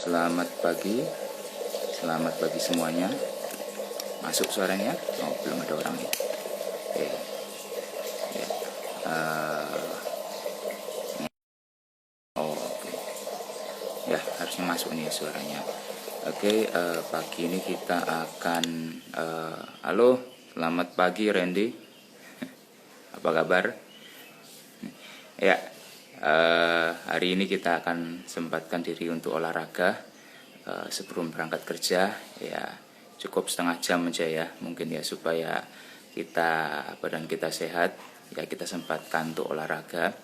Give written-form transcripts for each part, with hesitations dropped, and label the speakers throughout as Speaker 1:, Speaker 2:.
Speaker 1: Selamat pagi semuanya. Masuk suaranya? Oh, belum ada orang ya. Oke. Ya. Oke. Ya, harusnya masuk nih suaranya. Oke, pagi ini kita akan halo, selamat pagi Randy. Apa kabar? Ya, hari ini kita akan sempatkan diri untuk olahraga sebelum berangkat kerja. Ya, cukup setengah jam aja ya, mungkin ya, supaya badan kita sehat. Ya, kita sempatkan untuk olahraga.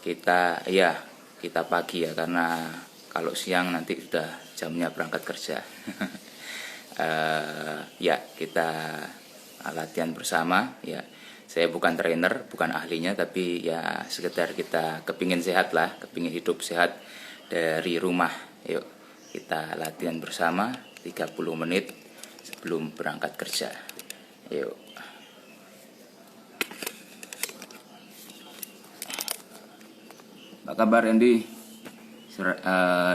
Speaker 1: Kita pagi ya, karena kalau siang nanti sudah jamnya berangkat kerja. Ya, kita latihan bersama ya. Saya bukan trainer, bukan ahlinya, tapi ya sekedar kita kepingin sehat lah, kepingin hidup sehat dari rumah. Yuk, kita latihan bersama 30 menit sebelum berangkat kerja. Yuk. Apa kabar Andy?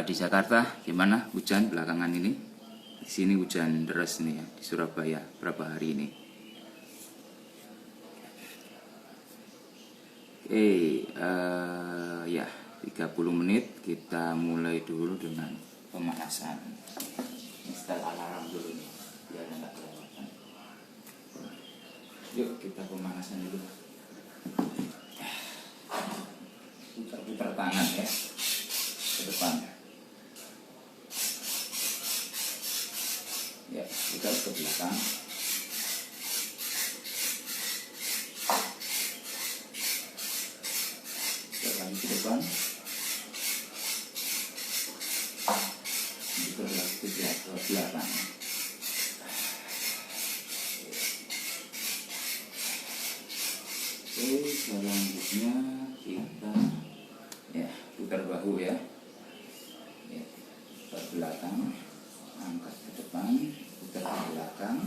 Speaker 1: Di Jakarta gimana? Hujan belakangan ini? Di sini hujan deras nih ya, di Surabaya berapa hari ini. Ya 30 menit kita mulai dulu dengan pemanasan. Install alarm dulu nih biar nggak kelewatan. Yuk kita pemanasan dulu. Putar-putar tangan ya ke depan. Ya, putar ke belakang. Lagi ke depan. Putar lagi ke belakang. Oke, selanjutnya kita ya putar bahu ya. Ya, putar belakang, angkat ke depan, putar ke belakang.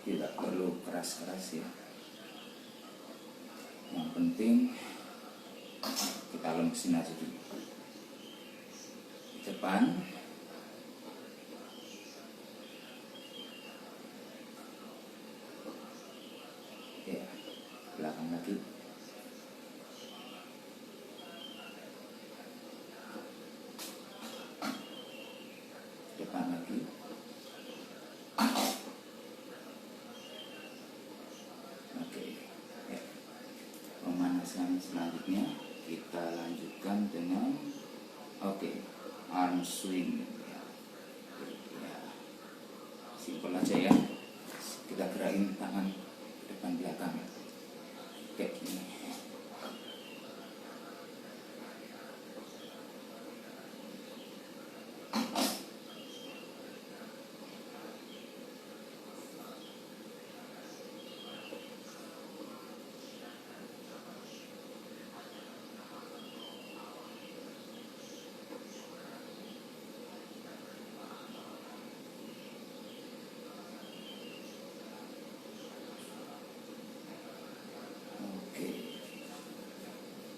Speaker 1: Tidak perlu keras-keras ya. Yang penting kita lemesin aja dulu. Depan, ya, belakang lagi. Depan lagi. Oke, ya. Pemanasan selanjutnya kita lanjutkan dengan arm swing ya. Ya, simpel aja ya. Kita gerakin tangan depan belakang kayak gini.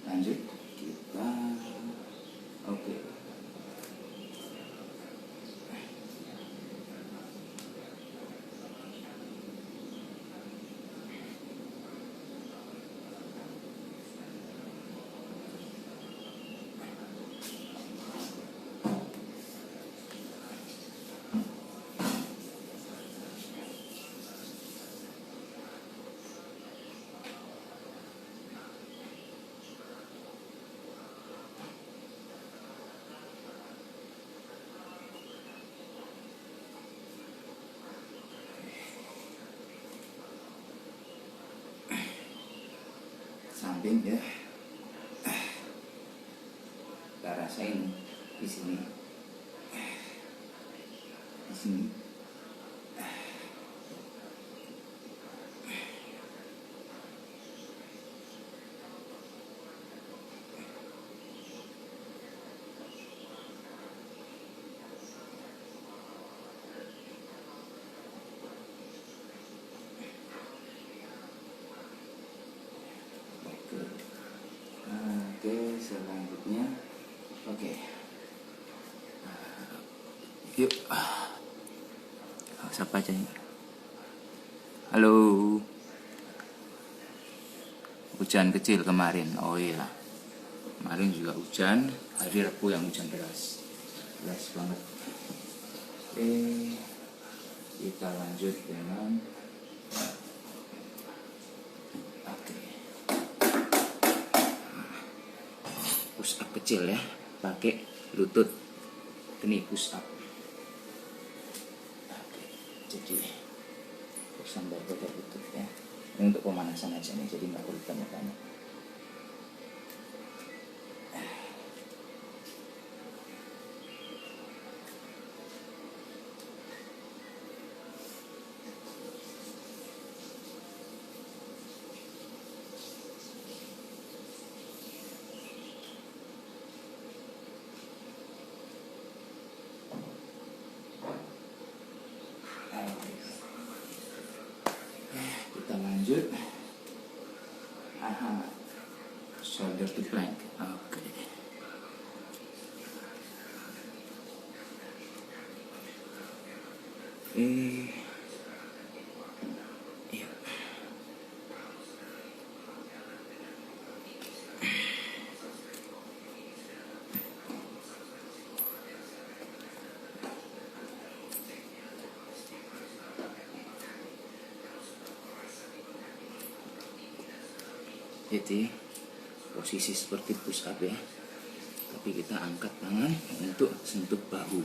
Speaker 1: Lanjut kita samping ya. Kita rasain di sini. Di sini. Oke, selanjutnya Oke. Yuk. Siapa aja ini? Halo. Hujan kecil kemarin. Oh iya. Kemarin juga hujan. Hari Rabu yang hujan deras. Deras banget. Oke. Kita lanjut dengan push up kecil ya, pakai lutut. Ini push up. Oke. Jadi sambil pakai lutut ya. Ini untuk pemanasan aja nih, jadi nggak perlu banyak-banyak. Kita lanjut. Shoulder to plank. Oke. Iya. Jadi posisi seperti push up ya, tapi kita angkat tangan untuk sentuh bahu.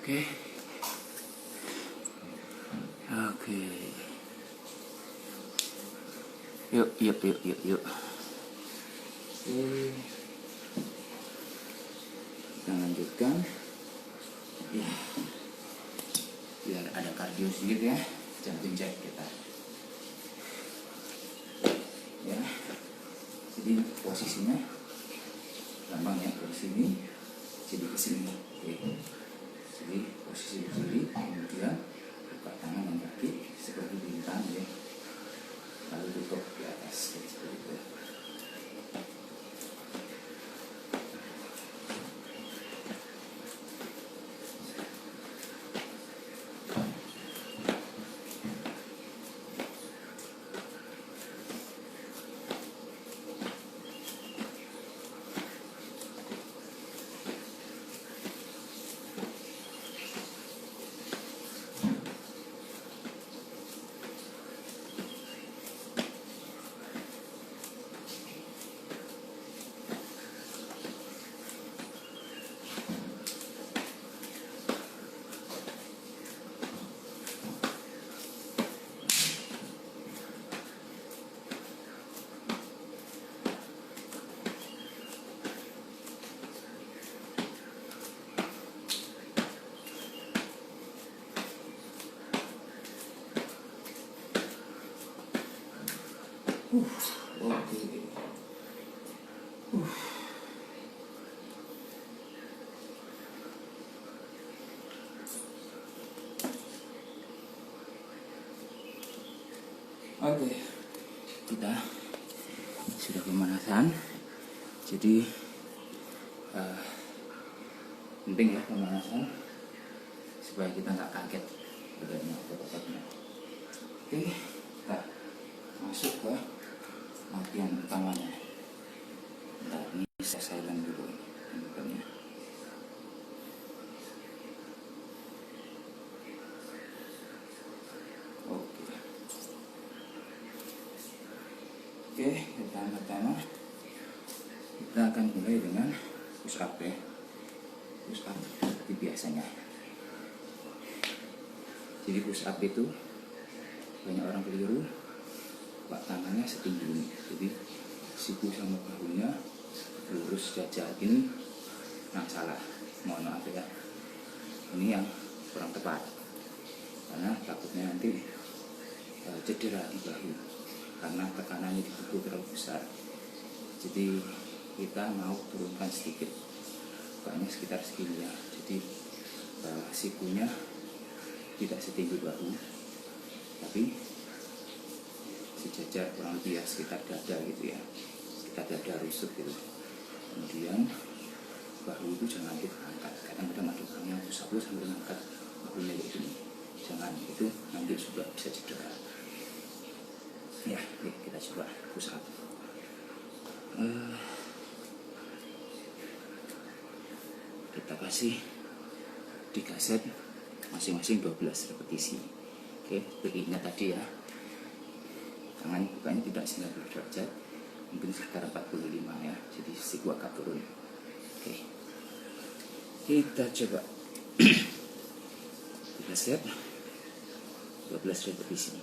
Speaker 1: Oke. Oke. Yuk. Kita lanjutkan. Ya. Biar ada kardio sedikit ya. Jumping jack kita. Ya. Jadi posisinya gampang ya, dari sini jadi ke sini. Oke. Jadi posisi berdiri, kemudian buka tangan dan kaki seperti bintang ya, lalu tutup di atas seperti itu. Oke. Oke, kita sudah pemanasan. Jadi penting ya pemanasan supaya kita nggak kaget badannya atau ototnya. Oke, kita masuk ke latihan utamanya. Nah, ini saya silent dulu ini. Oke, yang pertama kita akan mulai dengan push up ya. Push up seperti biasanya. Jadi push up itu banyak orang keliru, pak tangannya setinggi ini. Jadi siku sama bahunya lurus jajar. Ini yang salah, mohon maaf ya, ini yang kurang tepat karena takutnya nanti cedera di bahu karena tekanannya di bahu terlalu besar. Jadi kita mau turunkan sedikit, pokoknya sekitar segini ya. Jadi sikunya tidak setinggi bahu, tapi sejajar kurang lebih ya sekitar dada gitu ya, sekitar dada rusuk gitu. Kemudian bahu itu jangan kita angkat. Kadang-kadang ada orang yang pusat sambil angkat bahunya kayak gini, jangan, itu nanti juga bisa cedera ya. Kita coba push up. Kita kasih 3 set masing-masing 12 repetisi. Oke, berinya tadi ya, tangan bukanya tidak 90 derajat, mungkin sekitar 45 ya, jadi siku agak turun. Oke, kita coba 3 set 12 repetisi.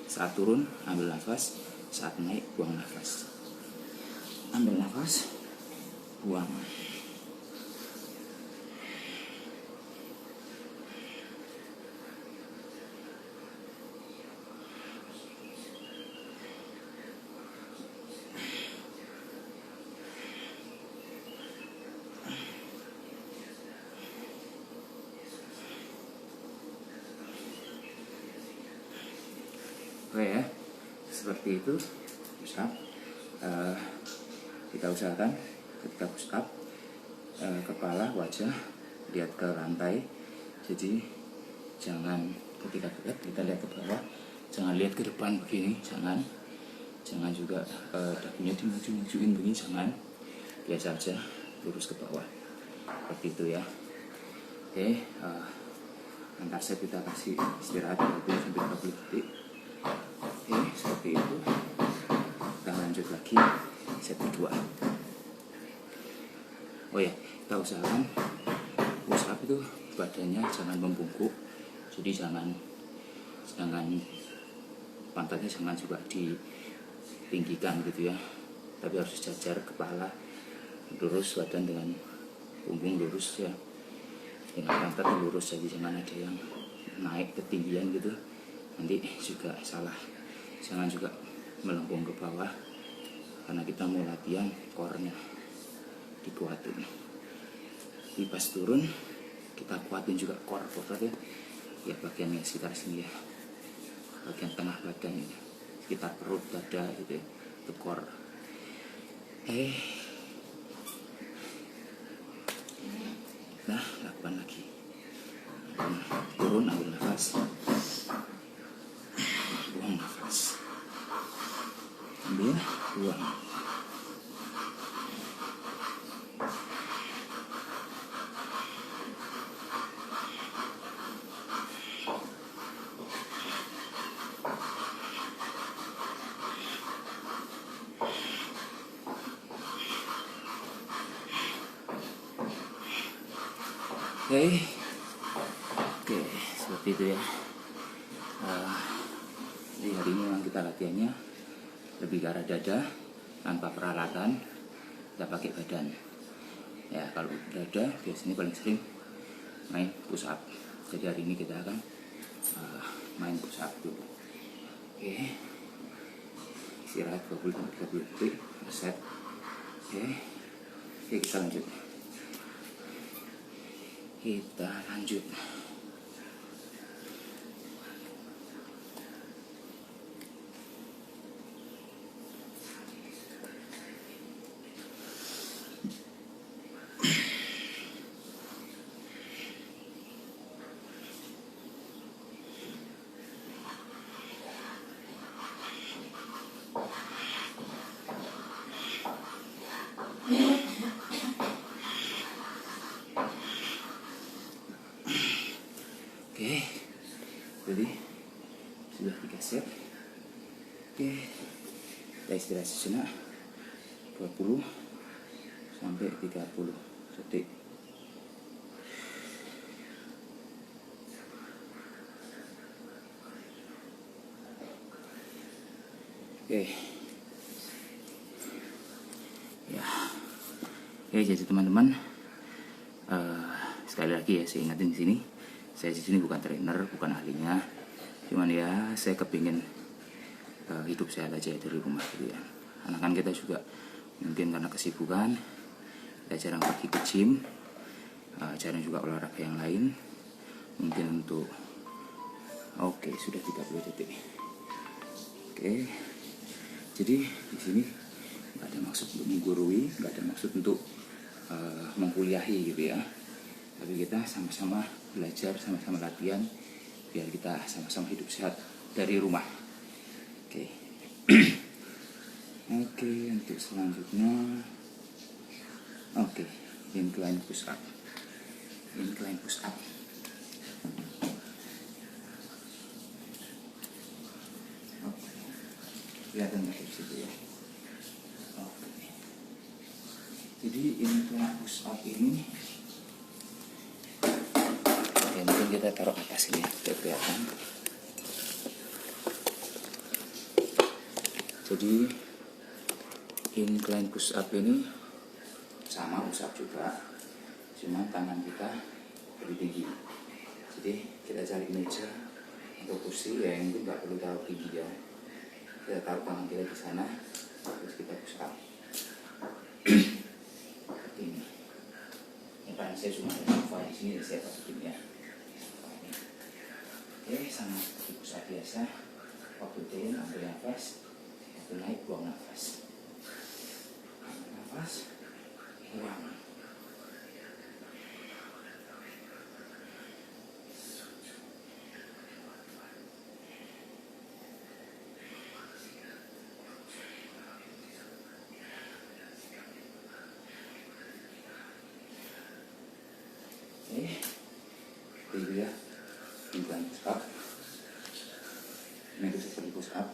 Speaker 1: Saat turun ambil nafas, saat naik buang nafas. Ambil nafas, buang. Oke ya, seperti itu push up. Kita usahakan ketika push up kepala, wajah lihat ke lantai. Jadi jangan ketika berat kita lihat ke bawah, jangan lihat ke depan begini, jangan juga dagunya dimaju-majuin begini, jangan, biasa aja lurus ke bawah seperti itu ya. Oke, antar set kita kasih istirahat 20-30 detik. Oke, seperti itu. Kita lanjut lagi set kedua. Oh ya, kita usahakan push up itu badannya jangan membungkuk. Jadi jangan pantatnya jangan juga ditinggikan gitu ya. Tapi harus sejajar, kepala lurus, badan dengan punggung lurus ya. Dengan pantat lurus, jadi jangan ada yang naik ketinggian gitu. Nanti juga salah. Jangan juga melengkung ke bawah karena kita mau latihan core-nya dikuatin. Di pas turun kita kuatin juga core otot ya, bagiannya sekitar sini ya, bagian tengah badan ini, sekitar perut, dada gitu ya, itu core. Nah, lakukan lagi. Turun, ambil nafas, buang nafas, ambil, buang. Oke, seperti itu ya. Di hari ini memang kita latihannya lebih ke arah dada, tanpa peralatan, kita pakai badan. Ya, kalau dada biasanya paling sering main push up. Jadi hari ini kita akan main push up dulu. Oke, istirahat 20-30 detik per set. Oke, kita lanjut. Kita lanjut. Oke, jadi sudah 3 set. Oke, kita istirahat sejenak 20 sampai 30 detik. Oke, Oke, jadi teman-teman, sekali lagi ya saya ingatin di sini, saya di sini bukan trainer, bukan ahlinya, cuman ya saya kepingin hidup sehat aja dari rumah gitu ya. Anak-anak kita juga mungkin karena kesibukan, kita jarang pergi ke gym, jarang juga olahraga yang lain, mungkin untuk sudah 30 detik. Oke, jadi di sini nggak ada maksud untuk menggurui, nggak ada maksud untuk mengkuliahi gitu ya, tapi kita sama-sama belajar, sama-sama latihan biar kita sama-sama hidup sehat dari rumah. Oke. Oke, untuk selanjutnya incline push up. Kelihatan nggak di situ ya? Jadi incline push up ini, mungkin kita taruh atas ini biar kelihatan. Jadi incline push up ini sama push up juga, cuma tangan kita lebih tinggi. Jadi kita cari meja atau kursi yang itu nggak perlu taruh tinggi ya. Kita taruh tangan kita di sana, terus kita push up. Ini tangan saya cuma ada sofa di sini, saya masukin ya. Oke, sama seperti push up biasa. Waktu turun ambil nafas, waktu naik buang nafas. Nafas, buang. Itu ya, incline push up. Ini itu seperti push up,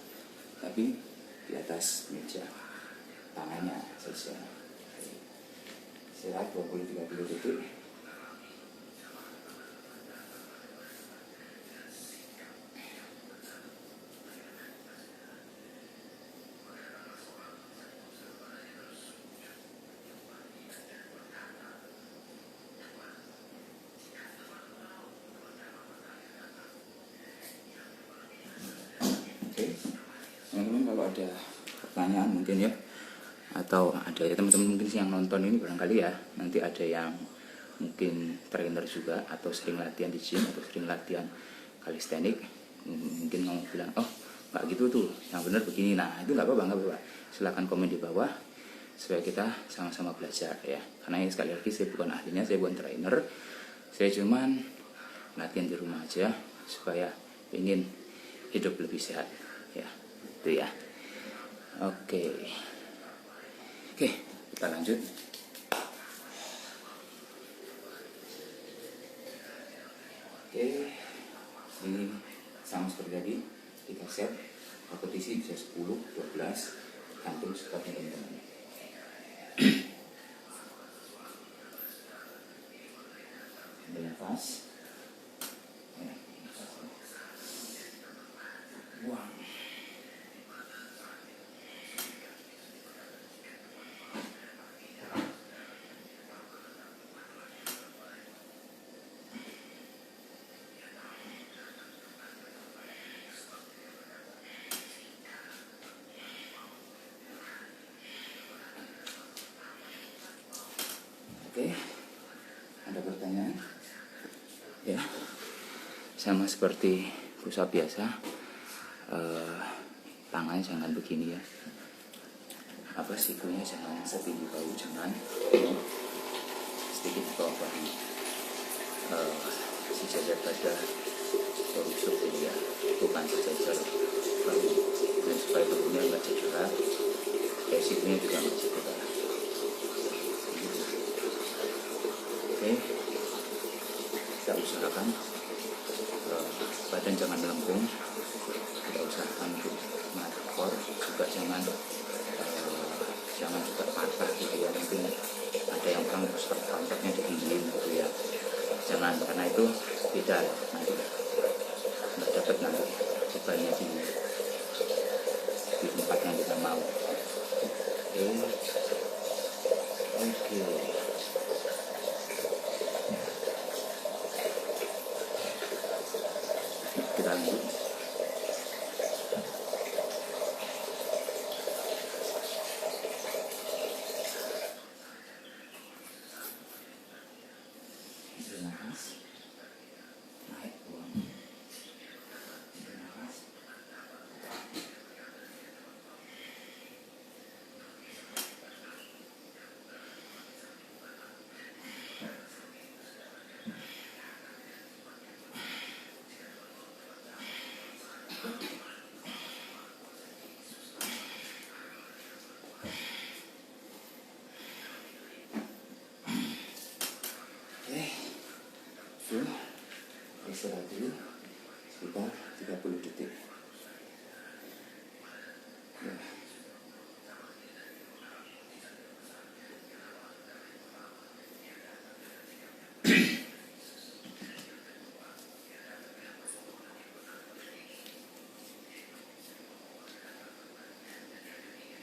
Speaker 1: tapi di atas meja, tangannya saja. Istirahat 20-30 detik. Teman-teman, kalau ada pertanyaan mungkin ya, atau ada ya teman-teman mungkin yang nonton ini barangkali ya, nanti ada yang mungkin trainer juga atau sering latihan di gym atau sering latihan kalistenik, mungkin mau bilang nggak gitu tuh, yang benar begini. Nah itu nggak apa-apa, silakan komen di bawah supaya kita sama-sama belajar ya. Karena ini sekali lagi saya bukan ahlinya, saya bukan trainer, saya cuman latihan di rumah aja supaya ingin hidup lebih sehat ya. Itu ya. Oke, kita lanjut. Ini sama seperti tadi, 3 set, repetisi bisa 10, 12, gantung sekatnya teman-teman. Ambil nafas, buang. Oke, ada pertanyaan? Ya, sama seperti push up biasa, tangan jangan begini ya. Sikunya jangan setinggi bahu, jangan sedikit bawah bahu, sejajar dada terusuk gitu ya, bukan sejajar bahu, dan supaya bahunya nggak cedera, sikunya juga nggak cedera. Oke, kita usahakan badan jangan melengkung, kita usahakan untuk mengatur core, juga jangan juga patah gitu ya. Mungkin ada yang orang terus pantatnya dingin gitu ya, jangan, karena itu beda nanti, nggak dapat nanti bebannya di tempat yang kita mau. Oke, Oke. Kita lanjut. Nafas. Naik, buang. Nafas. Istirahat dulu sekitar 30 detik. Ya.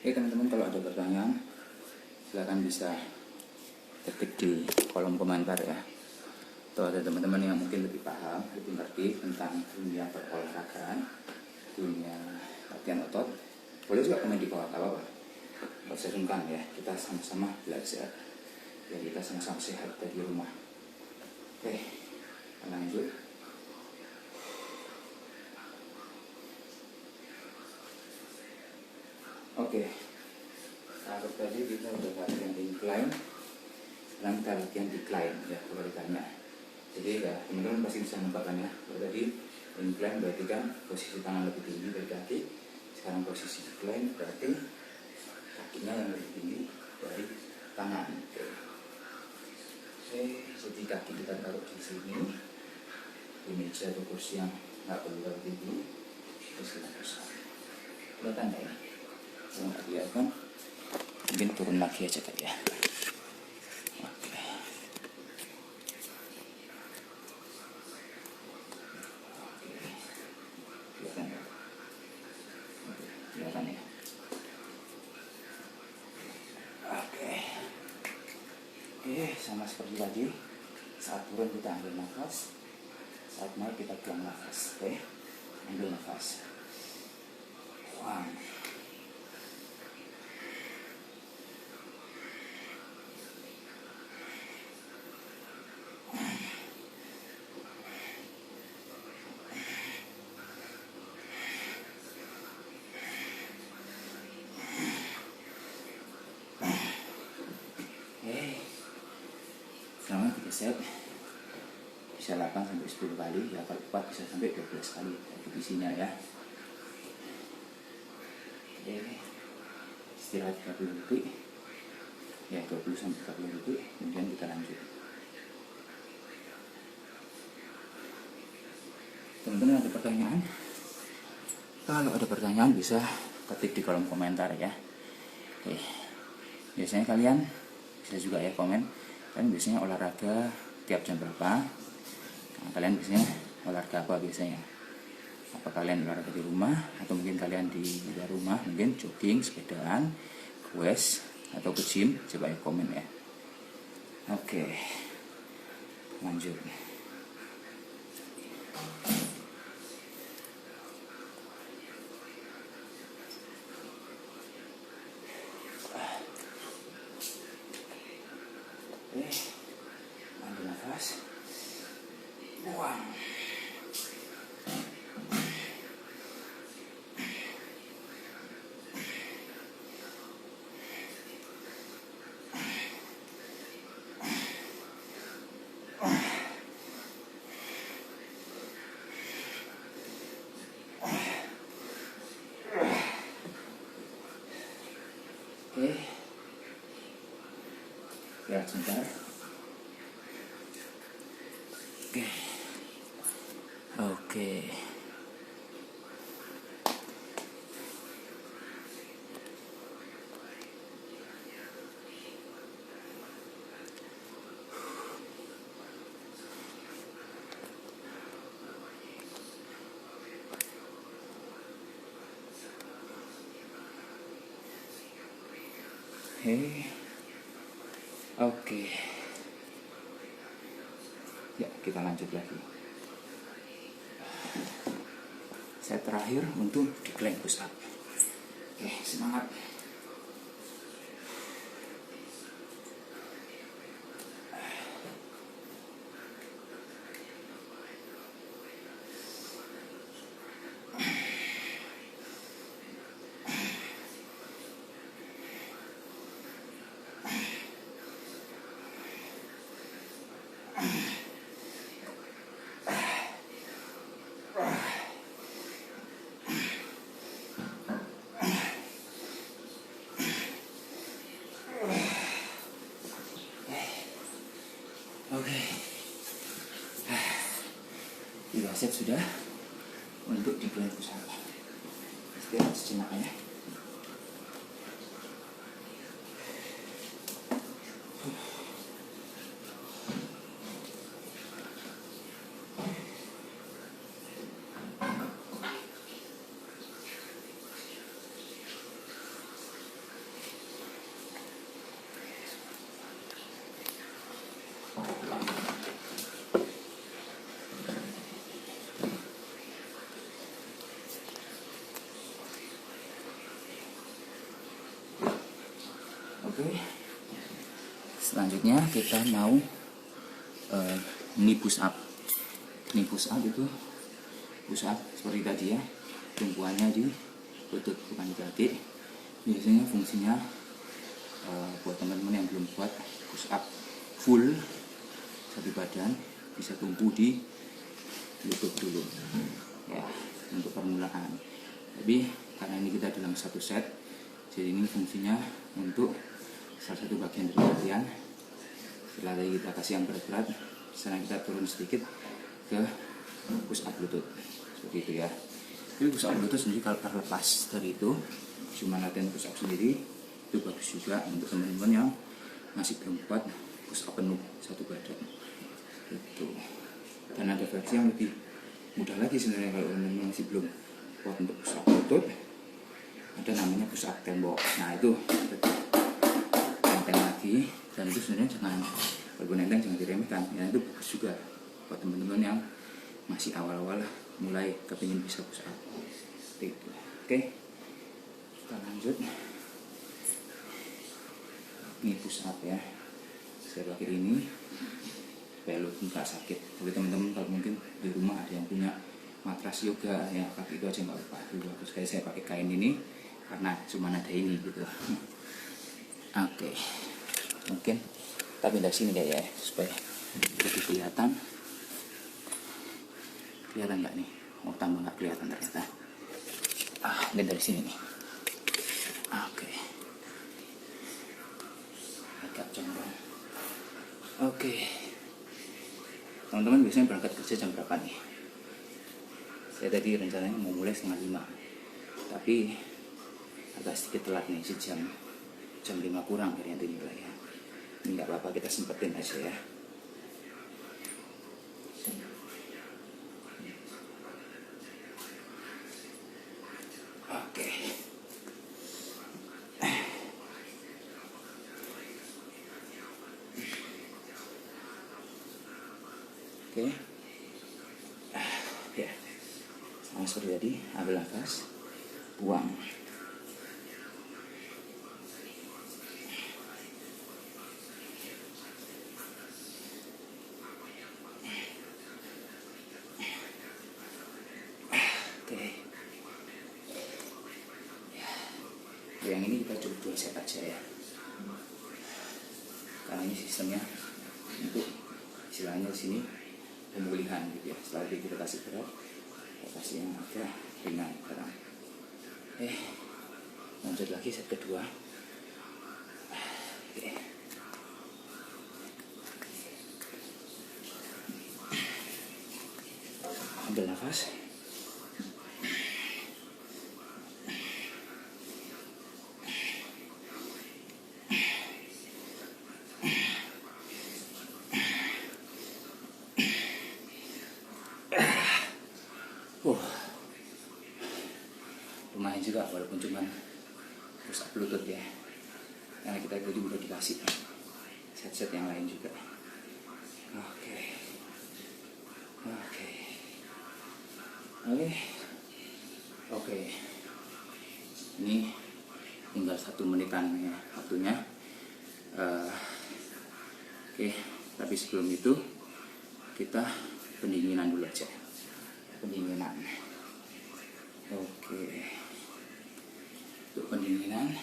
Speaker 1: Oke teman-teman, kalau ada pertanyaan silahkan bisa ketik di kolom komentar ya. Atau ada teman-teman yang mungkin lebih paham, lebih ngerti tentang dunia berolahragaan, dunia latihan otot, boleh juga komen di bawah, tak apa-apa. Nggak usah sungkan ya, kita sama-sama belajar biar kita sama-sama sehat dari rumah. Oke, lanjut. Oke, kalau tadi kita udah latihan incline, sekarang kita latihan decline ya, kalau ditanya. Jadi ya teman-teman pasti bisa menebakkan ya. Kalau tadi incline berarti kan posisi tangan lebih tinggi dari kaki. Sekarang posisi decline berarti kakinya yang lebih tinggi dari tangan. Oke, jadi kaki kita taruh di sini, di meja atau kursi yang nggak perlu terlalu tinggi. Terus kita pusat. Kelihatan ya? Kalau nggak kelihatan, mungkin turun lagi aja kali ya. Oke, sama seperti tadi, saat turun kita ambil nafas, saat naik kita buang nafas. Oke, ambil nafas. 1, 3 set, bisa 8 sampai 10 kali ya, kalau 4 bisa sampai 12 kali repetisinya ya. Oke, istirahat 30 detik ya, 20 sampai 30 detik, kemudian kita lanjut. Teman-teman ada pertanyaan? Kalau ada pertanyaan bisa ketik di kolom komentar ya. Oke, biasanya kalian bisa juga ya komen, kalian biasanya olahraga tiap jam berapa? Nah, kalian biasanya olahraga apa biasanya? Apa kalian olahraga di rumah atau mungkin kalian di luar rumah, mungkin jogging, sepedaan, goes atau ke gym? Coba ya komen ya. Oke, lanjut. Ambil nafas, buang. Oke, lihat sebentar. Oke. Oke. Oke. Ya, kita lanjut lagi. Set terakhir untuk decline push up. Oke, semangat. Oke. 3 set sudah untuk decline push up. Istirahat sejenak ya. Oke. Selanjutnya kita mau knee push up. Knee push up itu push up seperti tadi ya, tumpuannya di lutut bukan di kaki. Biasanya fungsinya buat teman-teman yang belum kuat push up full satu badan, bisa tumpu di lutut dulu ya untuk permulaan. Tapi karena ini kita dalam satu set, jadi ini fungsinya untuk salah satu bagian dari latihan. Setelah tadi kita kasih yang berat-berat, sekarang kita turun sedikit ke push up lutut seperti itu ya. Jadi push up lutut sendiri kalau terlepas dari itu, cuma latihan push up sendiri itu bagus juga untuk teman-teman yang masih belum kuat push up penuh satu badan itu. Dan ada versi yang lebih mudah lagi sebenarnya kalau teman-teman masih belum kuat untuk push up lutut, ada namanya push up tembok. Nah itu enteng lagi, dan itu sebenarnya jangan, walaupun enteng jangan diremehkan ya, itu bagus juga buat teman-teman yang masih awal-awal mulai kepingin bisa push up seperti itu. Oke, kita lanjut. Ini push up ya, saya pakai ini supaya lutut nggak sakit. Jadi teman-teman kalau mungkin di rumah ada yang punya matras yoga ya, pakai itu aja nggak apa-apa. Dulu aku saya pakai kain ini karena cuma ada ini gitu. Oke, mungkin kita pindah sini ya supaya lebih kelihatan. Kelihatan nggak nih? Oh, tambah nggak kelihatan ternyata. Mungkin dari sini nih. Oke, agak condong. Oke, teman-teman biasanya berangkat kerja jam berapa nih? Saya tadi rencananya mau mulai 4:30, tapi agak sedikit telat nih, jam 5 kurang dari nanti mulai ya. Ini nggak apa-apa, kita sempetin aja ya. Oke. Oke. Ya. Sama seperti tadi, ambil nafas, buang. Yang ini kita cukup 2 set aja ya, karena ini sistemnya untuk istilahnya di sini pemulihan gitu ya. Setelah itu kita kasih berat, kita kasih yang agak ringan sekarang. Lanjut lagi set kedua. Ambil nafas. Lumayan juga walaupun cuma push up lutut ya, karena kita tadi udah dikasih set-set yang lain juga. Oke. Ini tinggal 1 menitan ya waktunya. Tapi sebelum itu kita pendinginan dulu aja. Pendinginan. Untuk pendinginan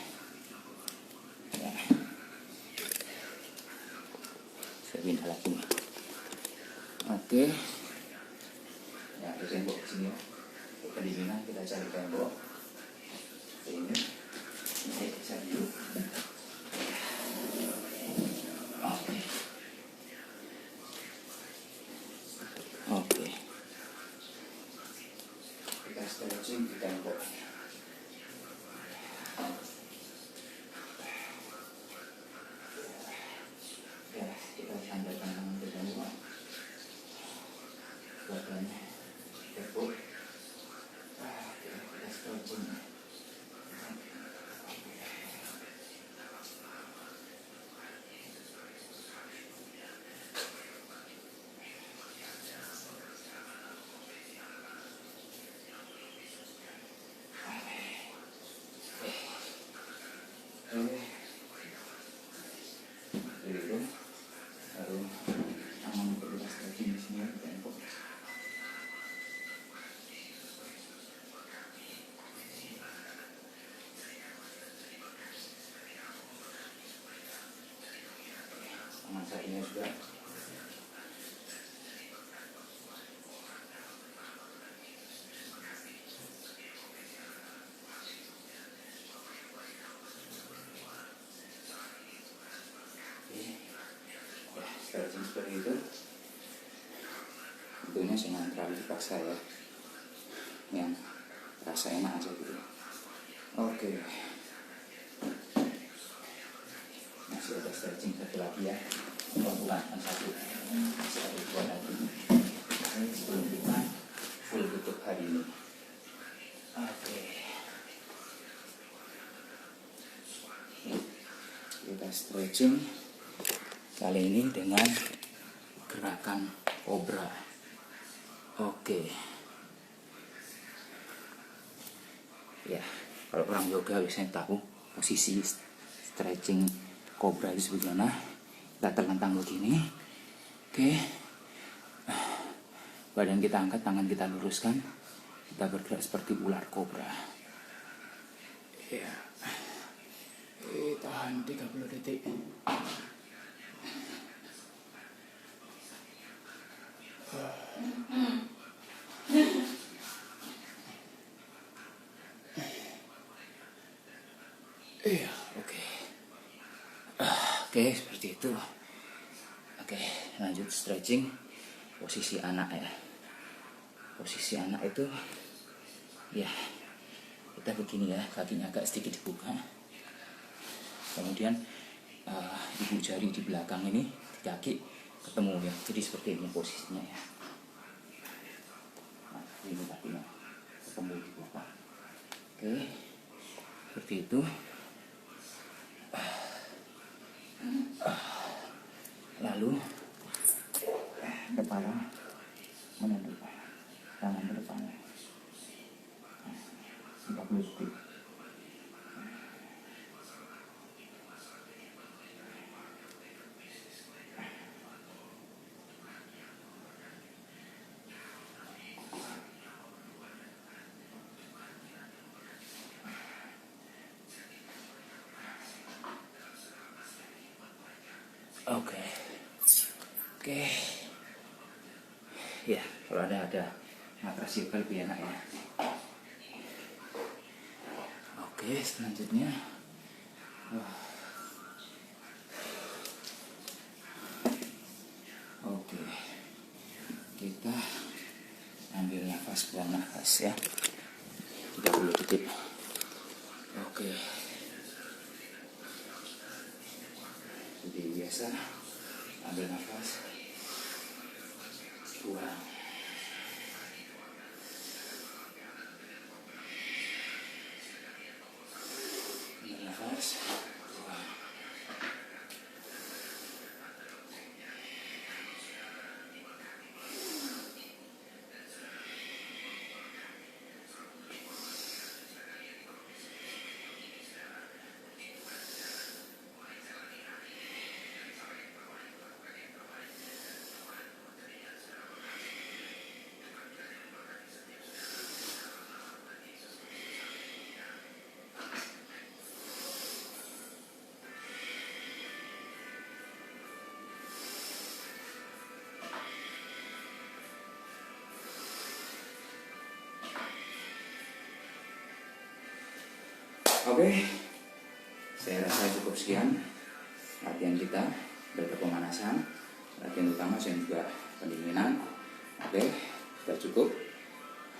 Speaker 1: ya, saya pindah lagi nih. Ya, ada tembok di sini ya. Untuk pendinginan kita cari tembok. Ini cari dulu. Kita stretching di tembok. Ya, kita sandarkan tangan ke tembok. Badannya tembok. Kita stretching. Lalu tangan kita stretching di sini di tembok. Tangan saya ini juga. Stretching seperti itu. Tentunya jangan terlalu dipaksa ya, yang rasa enak aja gitu. Masih ada stretching satu lagi ya, bukan satu dua lagi. Ini sebelum kita full tutup hari ini. Kita stretching kali ini dengan gerakan kobra. Ya, kalau orang yoga biasanya tahu posisi stretching kobra itu sebagaimana. Kita terlentang begini. Badan kita angkat, tangan kita luruskan. Kita bergerak seperti ular kobra. Ya. Tahan 30 detik. Seperti itu. Lanjut stretching posisi anak ya. Posisi anak itu ya, kita begini ya, kakinya agak sedikit dibuka. Kemudian ibu jari di belakang ini di kaki ketemu ya. Jadi seperti ini posisinya ya. Nah, ini kakinya ketemu di belakang. Seperti itu. Lalu kepala menunduk, tangan ke depan. 30 detik. Ya, kalau ada matras yoga lebih enak ya. Selanjutnya kita ambil nafas, buang nafas ya, 30 detik. Jadi biasa ambil nafas, buang. Ambil nafas, buang. Oke, saya rasa cukup sekian latihan kita, dari pemanasan, latihan utama dan juga pendinginan. Oke, sudah cukup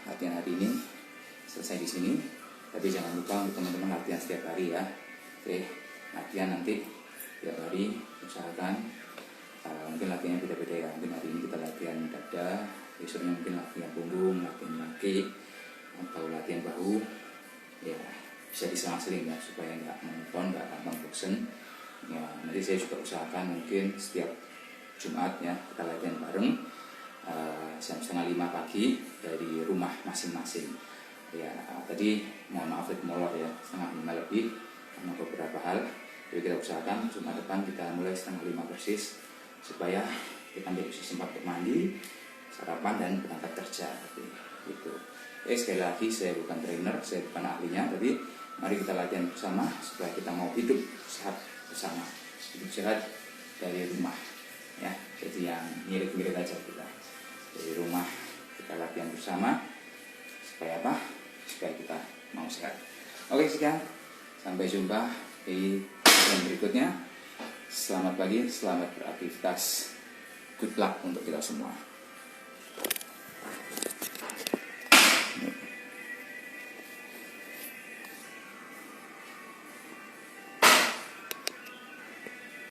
Speaker 1: latihan hari ini, selesai di sini. Tapi jangan lupa untuk teman-teman latihan setiap hari ya. Oke, latihan nanti tiap hari usahakan. Mungkin latihannya beda-beda ya. Mungkin hari ini kita latihan dada, besoknya mungkin latihan punggung, latihan kaki, atau latihan bahu. Ya, bisa diselang-seling ya supaya nggak monoton, nggak gampang bosen. Ya, nanti saya juga usahakan mungkin setiap Jumat ya kita latihan bareng jam 4:30 pagi dari rumah masing-masing. Ya, tadi mohon maaf molor ya, 4:30 lebih karena beberapa hal. Jadi kita usahakan Jumat depan kita mulai 4:30 persis supaya kita bisa sempat untuk mandi, sarapan dan berangkat kerja. Gitu. Sekali lagi saya bukan trainer, saya bukan ahlinya, tapi mari kita latihan bersama supaya kita mau hidup sehat bersama, hidup sehat dari rumah ya. Jadi yang mirip-mirip aja kita dari rumah, kita latihan bersama supaya apa? Supaya kita mau sehat. Oke, sekian, sampai jumpa di video berikutnya. Selamat pagi, selamat beraktivitas, good luck untuk kita semua.